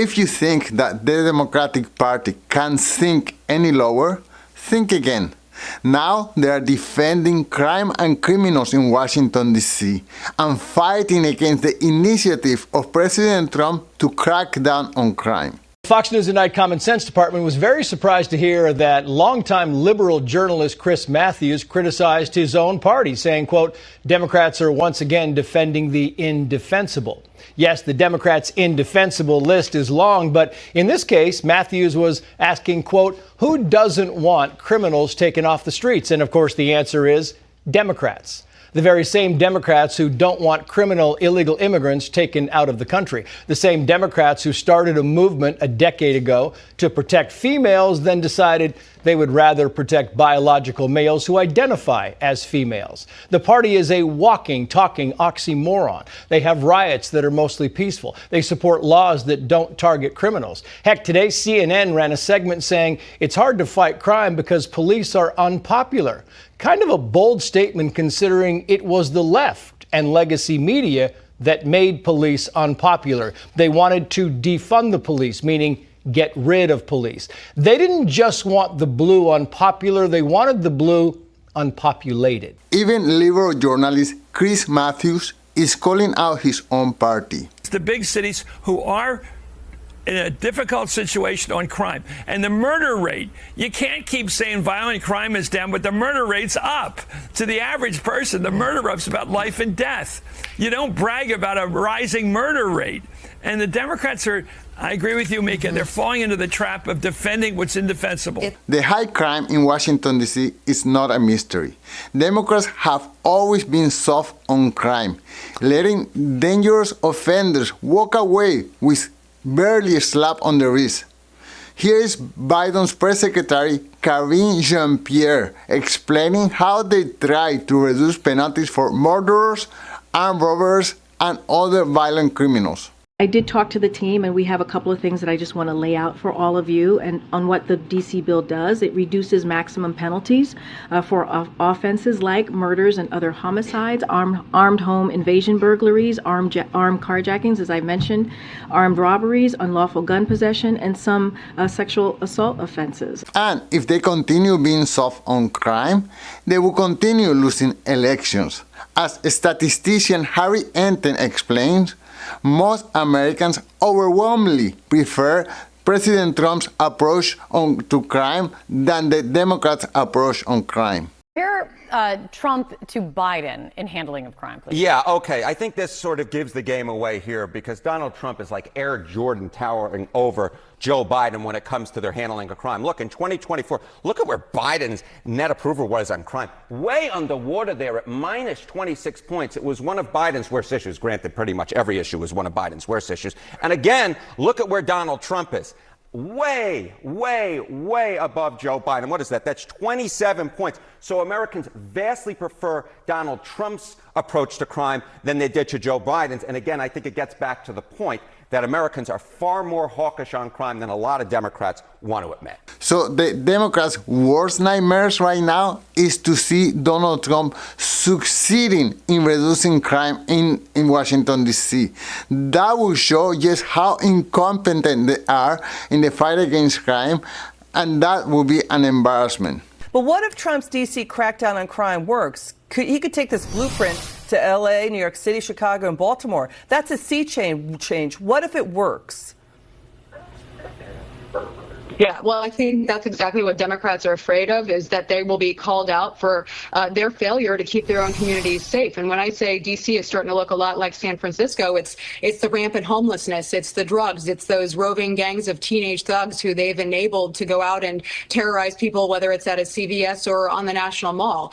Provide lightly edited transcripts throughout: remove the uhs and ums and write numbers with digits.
If you think that the Democratic Party can't sink any lower, think again. Now they are defending crime and criminals in Washington, D.C. and fighting against the initiative of President Trump to crack down on crime. Fox News Tonight Common Sense Department was very surprised to hear that longtime liberal journalist Chris Matthews criticized his own party, saying, quote, Democrats are once again defending the indefensible. Yes, the Democrats' indefensible list is long, but in this case, Matthews was asking, quote, who doesn't want criminals taken off the streets? And of course, the answer is Democrats. The very same Democrats who don't want criminal illegal immigrants taken out of the country. The same Democrats who started a movement a decade ago to protect females, then decided they would rather protect biological males who identify as females. The party is a walking, talking oxymoron. They have riots that are mostly peaceful. They support laws that don't target criminals. Heck, today CNN ran a segment saying it's hard to fight crime because police are unpopular. Kind of a bold statement considering it was the left and legacy media that made police unpopular. They wanted to defund the police, meaning get rid of police. They didn't just want the blue unpopular, they wanted the blue unpopulated. Even liberal journalist Chris Matthews is calling out his own party. It's the big cities who are in a difficult situation on crime. And the murder rate, you can't keep saying violent crime is down, but the murder rate's up. To the average person, the murder rate's about life and death. You don't brag about a rising murder rate. And the Democrats are, I agree with you, Mika, they're falling into the trap of defending what's indefensible. The high crime in Washington, D.C. is not a mystery. Democrats have always been soft on crime, letting dangerous offenders walk away with barely a slap on the wrist. Here is Biden's press secretary, Karine Jean-Pierre, explaining how they try to reduce penalties for murderers, armed robbers, and other violent criminals. I did talk to the team, and we have a couple of things that I just want to lay out for all of you and on what the D.C. bill does. It reduces maximum penalties for offenses like murders and other homicides, armed home invasion burglaries, armed carjackings, as I mentioned, armed robberies, unlawful gun possession, and some sexual assault offenses. And if they continue being soft on crime, they will continue losing elections. As statistician Harry Enten explains, most Americans overwhelmingly prefer President Trump's approach to crime than the Democrats' approach on crime. Compare Trump to Biden in handling of crime, please. Yeah, okay. I think this sort of gives the game away here because Donald Trump is like Air Jordan towering over Joe Biden when it comes to their handling of crime. Look, in 2024, look at where Biden's net approval was on crime. Way underwater there at minus 26 points. It was one of Biden's worst issues. Granted, pretty much every issue was one of Biden's worst issues. And again, look at where Donald Trump is. Way, way, way above Joe Biden. What is that? That's 27 points. So Americans vastly prefer Donald Trump's approach to crime than they did to Joe Biden's. And again, I think it gets back to the point that Americans are far more hawkish on crime than a lot of Democrats want to admit. So the Democrats' worst nightmares right now is to see Donald Trump succeeding in reducing crime in Washington, D.C. That will show just how incompetent they are in the fight against crime, and that will be an embarrassment. But what if Trump's D.C. crackdown on crime works? He could take this blueprint to L.A., New York City, Chicago, and Baltimore. That's a sea change. What if it works? Yeah, well, I think that's exactly what Democrats are afraid of, is that they will be called out for their failure to keep their own communities safe. And when I say D.C. is starting to look a lot like San Francisco, it's the rampant homelessness, it's the drugs, it's those roving gangs of teenage thugs who they've enabled to go out and terrorize people, whether it's at a CVS or on the National Mall.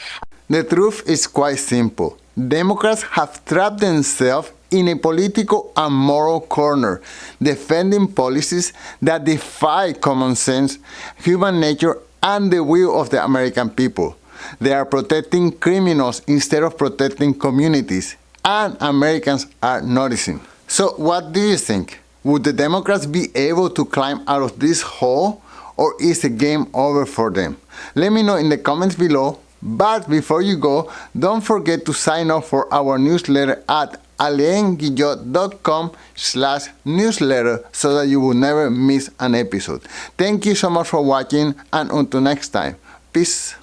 The truth is quite simple. Democrats have trapped themselves in a political and moral corner, defending policies that defy common sense, human nature, and the will of the American people. They are protecting criminals instead of protecting communities, and Americans are noticing. So what do you think? Would the Democrats be able to climb out of this hole, or is the game over for them? Let me know in the comments below. But before you go, don't forget to sign up for our newsletter at alainguillot.com/newsletter so that you will never miss an episode. Thank you so much for watching, and until next time, peace.